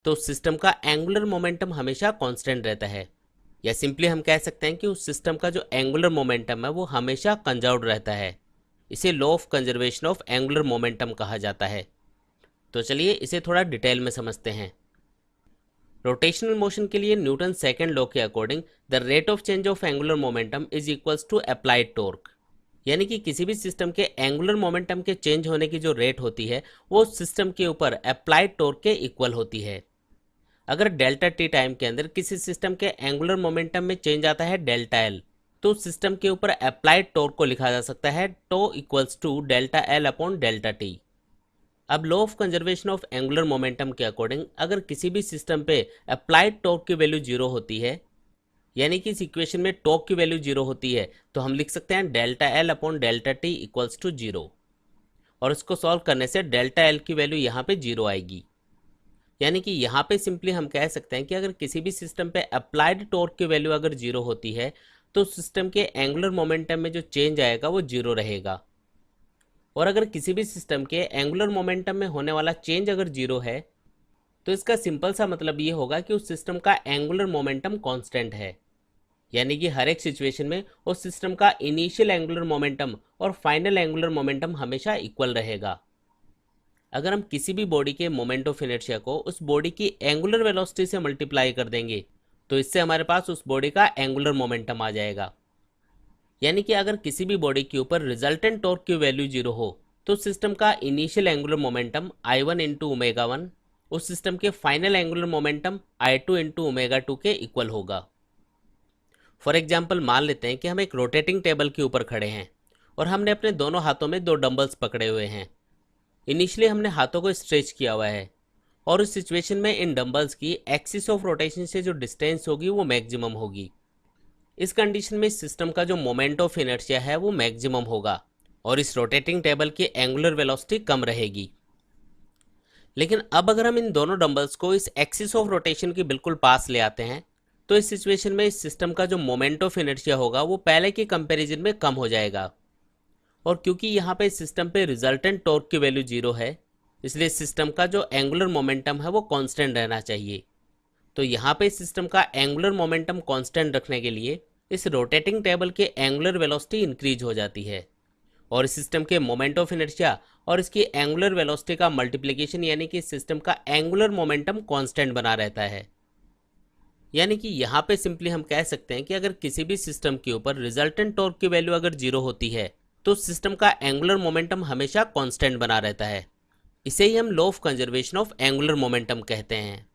तो उस सिस्टम का एंगुलर मोमेंटम हमेशा कांस्टेंट रहता है, या सिंपली हम कह सकते हैं कि उस सिस्टम का जो एंगुलर मोमेंटम है वो हमेशा कंजर्व्ड रहता है। इसे law of conservation of angular momentum कहा जाता है। तो चलिए इसे थोड़ा डिटेल में समझते हैं। रोटेशनल मोशन के लिए न्यूटन सेकंड लॉ के according the rate of change of angular momentum is equals to applied torque, यानी कि किसी भी सिस्टम के एंगुलर मोमेंटम के चेंज होने की जो रेट होती है वो सिस्टम के ऊपर अप्लाइड टॉर्क के इक्वल होती है। अगर डेल्टा टी टाइम के अंदर किसी सिस्टम के एंगुलर मोमेंटम में चेंज आता है डेल्टा एल, तो सिस्टम के ऊपर अप्लाइड टॉर्क को लिखा जा सकता है tau equals to delta L upon delta T. अब law of conservation of angular momentum के अकॉर्डिंग अगर किसी भी सिस्टम पे अप्लाइड टॉर्क की वैल्यू जीरो होती है, यानी कि इस इक्वेशन में टॉर्क की वैल्यू जीरो होती है, तो हम लिख सकते हैं delta L upon delta T equals to zero. और इसको सॉल्व करने से डेल्टा एल की वैल्यू यहाँ पे जीरो आएगी। यानी कि यहाँ पे सिंपली हम कह सकते हैं कि अगर किसी भी सिस्टम पे अप्लाइड टॉर्क की वैल्यू अगर जीरो होती है तो सिस्टम के एंगुलर मोमेंटम में जो चेंज आएगा वो जीरो रहेगा। और अगर किसी भी सिस्टम के एंगुलर मोमेंटम में होने वाला चेंज अगर जीरो है तो इसका सिंपल सा मतलब ये होगा कि उस सिस्टम का एंगुलर मोमेंटम कांस्टेंट है, यानी कि हर एक सिचुएशन में उस सिस्टम का इनिशियल एंगुलर मोमेंटम और फाइनल एंगुलर मोमेंटम हमेशा इक्वल रहेगा। अगर हम किसी भी बॉडी के मोमेंट ऑफ इनर्शिया को उस बॉडी की एंगुलर वेलोसिटी से मल्टीप्लाई कर देंगे तो इससे हमारे पास उस बॉडी का एंगुलर मोमेंटम आ जाएगा। यानी कि अगर किसी भी बॉडी के ऊपर रिजल्टेंट टॉर्क की वैल्यू जीरो हो तो सिस्टम का initial angular momentum I one into omega one उस सिस्टम के final angular momentum I two into omega two के इक्वल होगा। फॉर एग्जाम्पल मान लेते हैं कि हम एक रोटेटिंग टेबल के ऊपर खड़े हैं और हमने अपने दोनों हाथों में दो डंबल्स पकड़े हुए हैं। इनिशियली हमने हाथों को स्ट्रेच किया हुआ है और उस सिचुएशन में इन डंबल्स की एक्सिस ऑफ रोटेशन से जो डिस्टेंस होगी वो मैक्सिमम होगी। इस कंडीशन में सिस्टम का जो मोमेंट ऑफ इनर्शिया है वो मैक्सिमम होगा और इस रोटेटिंग टेबल की एंगुलर वेलोसिटी कम रहेगी। लेकिन अब अगर हम इन दोनों डंबल्स को इस एक्सिस ऑफ रोटेशन के बिल्कुल पास ले आते हैं तो इस सिचुएशन में इस सिस्टम का जो मोमेंट ऑफ इनर्शिया होगा वो पहले के कंपैरिजन में कम हो जाएगा। और क्योंकि यहाँ पे सिस्टम पे रिजल्टेंट टॉर्क की वैल्यू जीरो है इसलिए सिस्टम का जो एंगुलर मोमेंटम है वो कांस्टेंट रहना चाहिए। तो यहाँ पे सिस्टम का एंगुलर मोमेंटम कांस्टेंट रखने के लिए इस रोटेटिंग टेबल के एंगुलर वेलोसिटी इंक्रीज हो जाती है और सिस्टम के मोमेंट ऑफ इनर्शिया और इसकी एंगुलर वेलोसिटी का मल्टीप्लिकेशन यानी कि सिस्टम का एंगुलर मोमेंटम कांस्टेंट बना रहता है। यानी कि यहाँ पे सिंपली हम कह सकते हैं कि अगर किसी भी सिस्टम के ऊपर रिजल्टेंट टॉर्क की वैल्यू अगर जीरो होती है तो सिस्टम का एंगुलर मोमेंटम हमेशा कांस्टेंट बना रहता है। इसे ही हम law of conservation of angular momentum कहते हैं।